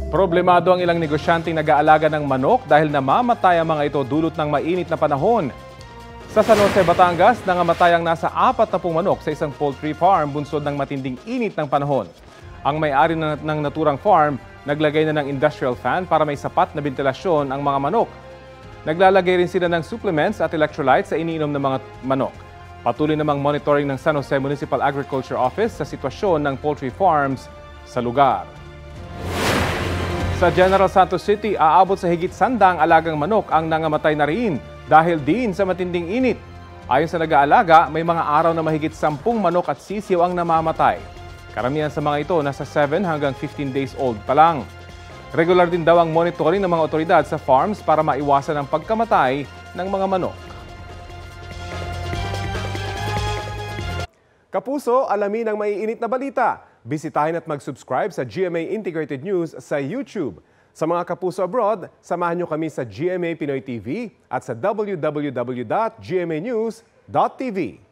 Problemado ang ilang negosyanteng nag-aalaga ng manok dahil namamatay ang mga ito dulot ng mainit na panahon. Sa San Jose, Batangas, nangamatay ang nasa 40 manok sa isang poultry farm bunsod ng matinding init ng panahon. Ang may-ari ng naturang farm, naglagay na ng industrial fan para may sapat na bentilasyon ang mga manok. Naglalagay rin sila ng supplements at electrolytes sa iniinom ng mga manok. Patuloy namang monitoring ng San Jose Municipal Agriculture Office sa sitwasyon ng poultry farms sa lugar. Sa General Santos City, aabot sa higit 100 alagang manok ang nangamatay na rin dahil din sa matinding init. Ayon sa nag-aalaga, may mga araw na mahigit 10 manok at sisiw ang namamatay. Karamihan sa mga ito nasa 7 hanggang 15 days old pa lang. Regular din daw ang monitoring ng mga otoridad sa farms para maiwasan ang pagkamatay ng mga manok. Kapuso, alamin ang maiinit na balita. Bisitahin at mag-subscribe sa GMA Integrated News sa YouTube. Sa mga kapuso abroad, samahan niyo kami sa GMA Pinoy TV at sa www.gmanews.tv.